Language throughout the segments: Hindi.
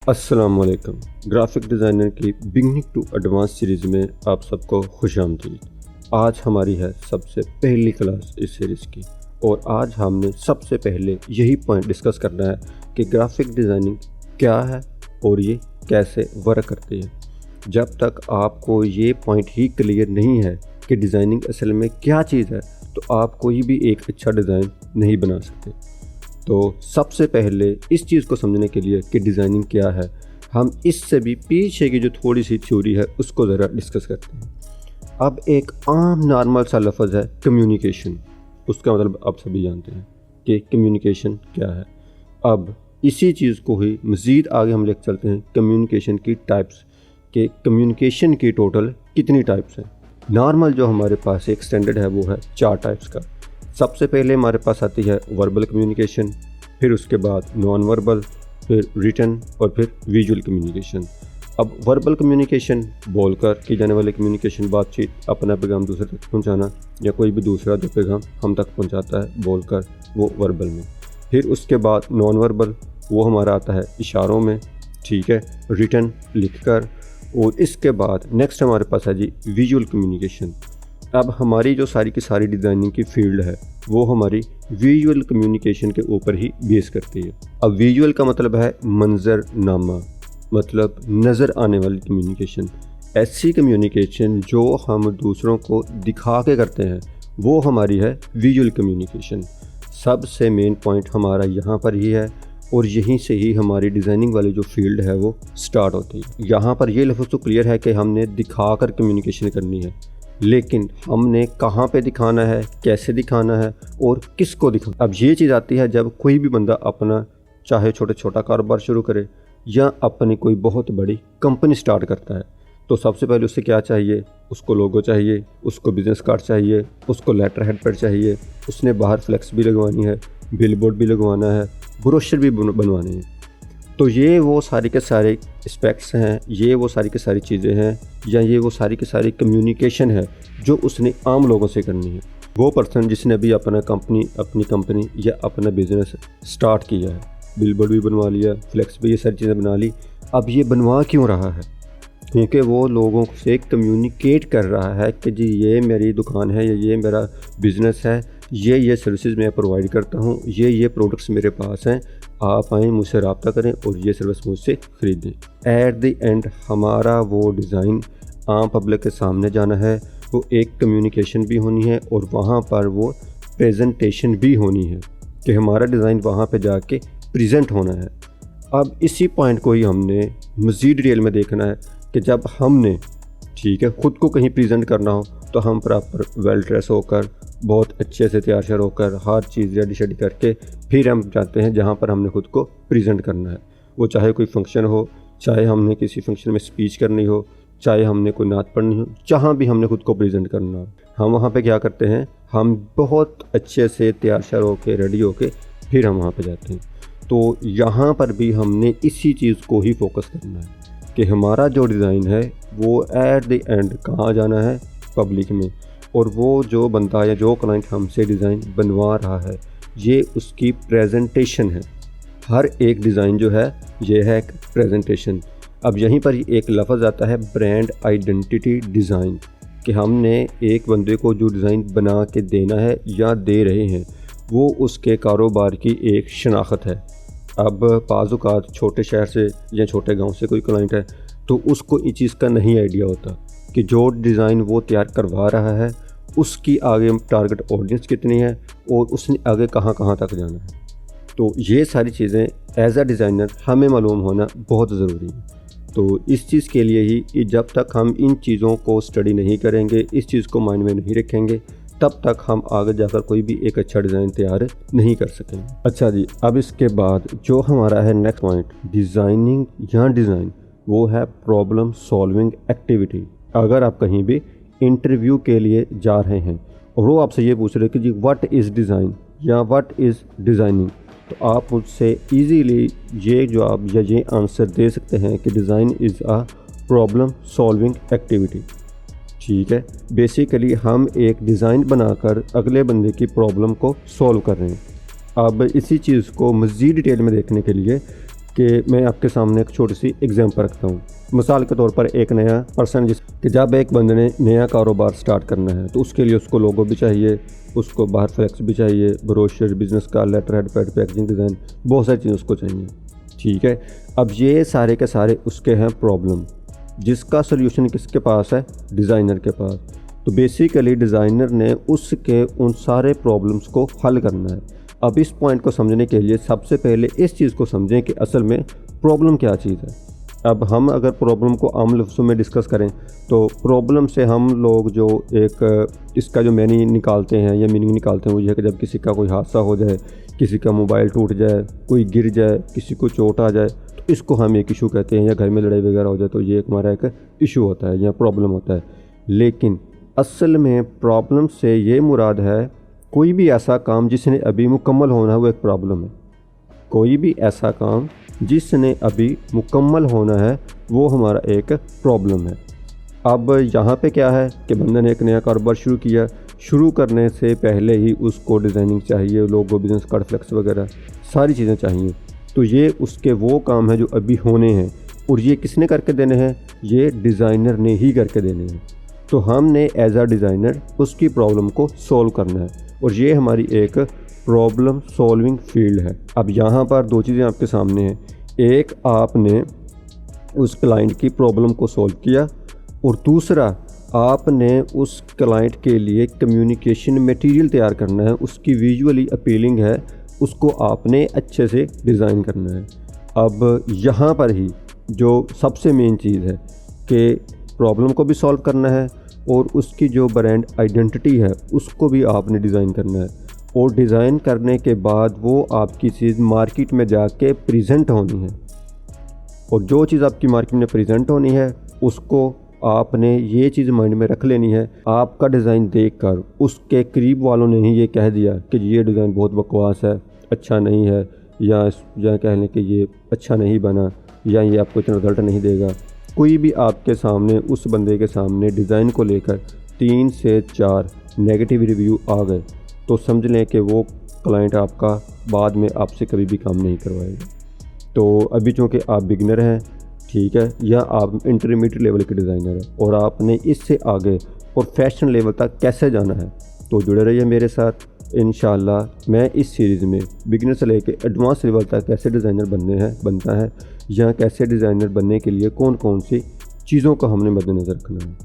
अस्सलामुअलैकुम। ग्राफिक डिज़ाइनर की बिगनिंग टू एडवांस सीरीज़ में आप सबको खुशामदीद। आज हमारी है सबसे पहली क्लास इस सीरीज़ की और आज हमने सबसे पहले यही पॉइंट डिस्कस करना है कि ग्राफिक डिज़ाइनिंग क्या है और ये कैसे वर्क करती है। जब तक आपको ये पॉइंट ही क्लियर नहीं है कि डिज़ाइनिंग असल में क्या चीज़ है तो आप कोई भी एक अच्छा डिज़ाइन नहीं बना सकते। तो सबसे पहले इस चीज़ को समझने के लिए कि डिज़ाइनिंग क्या है, हम इससे भी पीछे की जो थोड़ी सी थ्योरी है उसको ज़रा डिस्कस करते हैं। अब एक आम नॉर्मल सा लफ्ज़ है कम्युनिकेशन। उसका मतलब आप सभी जानते हैं कि कम्युनिकेशन क्या है। अब इसी चीज़ को ही मज़ीद आगे हम लेकर चलते हैं कम्युनिकेशन की टाइप्स, कि कम्युनिकेशन की टोटल कितनी टाइप्स हैं। नॉर्मल जो हमारे पास एक स्टैंडर्ड है वो है 4 टाइप्स का। सबसे पहले हमारे पास आती है वर्बल कम्युनिकेशन, फिर उसके बाद नॉन वर्बल, फिर रिटन और फिर विजुअल कम्युनिकेशन। अब वर्बल कम्युनिकेशन बोलकर की जाने वाली कम्युनिकेशन, बातचीत, अपना पैगाम दूसरे तक पहुंचाना या कोई भी दूसरा जो पैगाम हम तक पहुंचाता है बोलकर, वो वर्बल में। फिर उसके बाद नॉन वर्बल, वो हमारा आता है इशारों में, ठीक है, रिटन लिखकर। और इसके बाद नेक्स्ट हमारे पास है जी विजुअल कम्युनिकेशन। अब हमारी जो सारी की सारी डिज़ाइनिंग की फील्ड है वो हमारी विजुअल कम्युनिकेशन के ऊपर ही बेस करती है। अब विजुअल का मतलब है मंजरनामा, मतलब नज़र आने वाली कम्युनिकेशन। ऐसी कम्युनिकेशन जो हम दूसरों को दिखा के करते हैं वो हमारी है विजुअल कम्युनिकेशन। सबसे मेन पॉइंट हमारा यहाँ पर ही है और यहीं से ही हमारी डिज़ाइनिंग वाली जो फील्ड है वो स्टार्ट होती है। यहाँ पर ये लफ्ज़ तो क्लियर है कि हमने दिखा कर कम्युनिकेशन करनी है, लेकिन हमने कहाँ पे दिखाना है, कैसे दिखाना है और किसको दिखाना। अब ये चीज़ आती है जब कोई भी बंदा अपना चाहे छोटा कारोबार शुरू करे या अपनी कोई बहुत बड़ी कंपनी स्टार्ट करता है, तो सबसे पहले उससे क्या चाहिए, उसको लोगो चाहिए, उसको बिज़नेस कार्ड चाहिए, उसको लेटर हेड पर चाहिए, उसने बाहर फ्लेक्स भी लगवानी है, बिलबोर्ड भी लगवाना है, ब्रोशर भी बनवाने हैं। तो ये वो सारी के सारे एस्पेक्ट्स हैं, ये वो सारी की सारी चीज़ें हैं, या ये वो सारी की सारी कम्युनिकेशन है जो उसने आम लोगों से करनी है। वो पर्सन जिसने अभी अपनी कंपनी या अपना बिज़नेस स्टार्ट किया है, बिलबोर्ड भी बनवा लिया, फ्लेक्स भी, ये सारी चीज़ें बना ली। अब ये बनवा क्यों रहा है? क्योंकि वो लोगों से कम्युनिकेट कर रहा है कि जी ये मेरी दुकान है या ये मेरा बिज़नेस है, ये सर्विसेज मैं प्रोवाइड करता हूँ, ये प्रोडक्ट्स मेरे पास हैं, आप आएँ, मुझसे रब्ता करें और ये सर्विस मुझसे ख़रीदें। एट द एंड हमारा वो डिज़ाइन आम पब्लिक के सामने जाना है, वो एक कम्युनिकेशन भी होनी है और वहाँ पर वो प्रेजेंटेशन भी होनी है कि हमारा डिज़ाइन वहाँ पे जाके प्रेजेंट होना है। अब इसी पॉइंट को ही हमने मज़ीद डिटेल में देखना है कि जब हमने, ठीक है, ख़ुद को कहीं प्रेजेंट करना हो तो हम प्रॉपर वेल ड्रेस होकर, बहुत अच्छे से तैयार श्यार होकर, हर चीज़ रेडी शेडी करके फिर हम जाते हैं जहाँ पर हमने ख़ुद को प्रेजेंट करना है। वो चाहे कोई फंक्शन हो, चाहे हमने किसी फंक्शन में स्पीच करनी हो, चाहे हमने कोई नात पढ़नी हो, जहाँ भी हमने ख़ुद को प्रेजेंट करना हो, हम वहाँ पे क्या करते हैं, हम बहुत अच्छे से तैयार श्यार होकर, रेडी होकर फिर हम वहाँ पर जाते हैं। तो यहाँ पर भी हमने इसी चीज़ को ही फोकस करना है कि हमारा जो डिज़ाइन है वो एट द एंड कहाँ जाना है, पब्लिक में। और वो जो बंदा या जो क्लाइंट हमसे डिज़ाइन बनवा रहा है, ये उसकी प्रेजेंटेशन है। हर एक डिज़ाइन जो है ये है एक प्रेजेंटेशन। अब यहीं पर एक लफ्ज़ आता है ब्रांड आइडेंटिटी डिज़ाइन, कि हमने एक बंदे को जो डिज़ाइन बना के देना है या दे रहे हैं वो उसके कारोबार की एक शनाख्त है। अब बाज़ छोटे शहर से या छोटे गांव से कोई क्लाइंट है तो उसको इस चीज़ का नहीं आइडिया होता कि जो डिज़ाइन वो तैयार करवा रहा है उसकी आगे टारगेट ऑडियंस कितनी है और उसने आगे कहाँ कहाँ तक जाना है। तो ये सारी चीज़ें एज अ डिज़ाइनर हमें मालूम होना बहुत ज़रूरी है। तो इस चीज़ के लिए ही जब तक हम इन चीज़ों को स्टडी नहीं करेंगे, इस चीज़ को माइंड में नहीं रखेंगे, तब तक हम आगे जाकर कोई भी एक अच्छा डिज़ाइन तैयार नहीं कर सकेंगे। अच्छा जी, अब इसके बाद जो हमारा है नेक्स्ट पॉइंट डिज़ाइनिंग या डिज़ाइन, वो है प्रॉब्लम सॉल्विंग एक्टिविटी। अगर आप कहीं भी इंटरव्यू के लिए जा रहे हैं और वो आपसे ये पूछ रहे हैं कि जी व्हाट इज़ डिज़ाइन या व्हाट इज़ डिज़ाइनिंग, तो आप उससे इजीली ये जवाब या ये आंसर दे सकते हैं कि design is a problem solving activity. ठीक है, बेसिकली हम एक डिज़ाइन बनाकर अगले बंदे की प्रॉब्लम को सॉल्व कर रहे हैं। अब इसी चीज़ को मज़ीद डिटेल में देखने के लिए कि मैं आपके सामने एक छोटी सी एग्जांपल रखता हूँ। मिसाल के तौर पर एक नया पर्सन कि जब एक बंदे ने नया कारोबार स्टार्ट करना है तो उसके लिए उसको लोगो भी चाहिए, उसको बाहर फ्लैक्स भी चाहिए, ब्रोशर, बिजनेस का letter head, pad, packaging design, बहुत सारी चीज़ें उसको चाहिए। ठीक है, अब ये सारे के सारे उसके हैं प्रॉब्लम, जिसका सल्यूशन किसके पास है? डिज़ाइनर के पास। तो बेसिकली डिज़ाइनर ने उसके उन सारे प्रॉब्लम्स को हल करना है। अब इस पॉइंट को समझने के लिए सबसे पहले इस चीज़ को समझें कि असल में प्रॉब्लम क्या चीज़ है। अब हम अगर प्रॉब्लम को आम लफ्ज़ों में डिस्कस करें तो प्रॉब्लम से हम लोग जो एक इसका जो मीनिंग निकालते हैं या मीनिंग निकालते हैं वो ये है कि जब किसी का कोई हादसा हो जाए, किसी का मोबाइल टूट जाए, कोई गिर जाए, किसी को चोट आ जाए, तो इसको हम एक इशू कहते हैं, या घर में लड़ाई वगैरह हो जाए तो ये हमारा एक इशू होता है या प्रॉब्लम होता है। लेकिन असल में प्रॉब्लम से ये मुराद है कोई भी ऐसा काम जिसने अभी मुकम्मल होना है, वो एक प्रॉब्लम है। कोई भी ऐसा काम जिसने अभी मुकम्मल होना है वो हमारा एक प्रॉब्लम है। अब यहाँ पे क्या है कि बंदे ने एक नया कारोबार शुरू किया, शुरू करने से पहले ही उसको डिज़ाइनिंग चाहिए, लोगो, बिजनेस कार्ड, फ्लेक्स वगैरह सारी चीज़ें चाहिए। तो ये उसके वो काम है जो अभी होने हैं, और ये किसने करके देने हैं? ये डिज़ाइनर ने ही करके देने हैं। तो हमने एज आ डिज़ाइनर उसकी प्रॉब्लम को सॉल्व करना है, और ये हमारी एक प्रॉब्लम सॉल्विंग फील्ड है। अब यहाँ पर दो चीज़ें आपके सामने हैं, एक आपने उस क्लाइंट की प्रॉब्लम को सॉल्व किया, और दूसरा आपने उस क्लाइंट के लिए कम्युनिकेशन मटेरियल तैयार करना है, उसकी विजुअली अपीलिंग है, उसको आपने अच्छे से डिज़ाइन करना है। अब यहाँ पर ही जो सबसे मेन चीज़ है कि प्रॉब्लम को भी सॉल्व करना है और उसकी जो ब्रांड आइडेंटिटी है उसको भी आपने डिज़ाइन करना है, और डिज़ाइन करने के बाद वो आपकी चीज़ मार्केट में जाके प्रेजेंट होनी है। और जो चीज़ आपकी मार्केट में प्रेजेंट होनी है उसको आपने ये चीज़ माइंड में रख लेनी है। आपका डिज़ाइन देखकर उसके करीब वालों ने ही ये कह दिया कि ये डिज़ाइन बहुत बकवास है, अच्छा नहीं है, या कह लें कि ये अच्छा नहीं बना, या ये आपको इतना रिज़ल्ट नहीं देगा। कोई भी आपके सामने, उस बंदे के सामने डिज़ाइन को लेकर 3 से 4 नेगेटिव रिव्यू आ गए तो समझ लें कि वो क्लाइंट आपका बाद में आपसे कभी भी काम नहीं करवाएगा। तो अभी चूँकि आप बिगिनर हैं, ठीक है, या आप इंटरमीडिएट लेवल के डिज़ाइनर हैं और आपने इससे आगे प्रोफेशनल लेवल तक कैसे जाना है, तो जुड़े रहिए मेरे साथ। इंशाअल्लाह मैं इस सीरीज़ में बिगिनर से लेकर एडवांस लेवल तक कैसे डिज़ाइनर बनता है, या कैसे डिज़ाइनर बनने के लिए कौन कौन सी चीज़ों का हमने मद्देनज़र रखना है,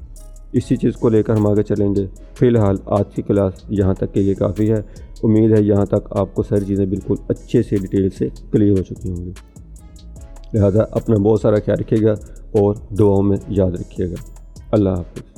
इसी चीज़ को लेकर हम आगे चलेंगे। फ़िलहाल आज की क्लास यहाँ तक के लिए काफ़ी है। उम्मीद है यहाँ तक आपको सारी चीज़ें बिल्कुल अच्छे से डिटेल से क्लियर हो चुकी होंगी। लिहाजा अपना बहुत सारा ख्याल रखिएगा और दुआओं में याद रखिएगा। अल्लाह हाफ़िज़।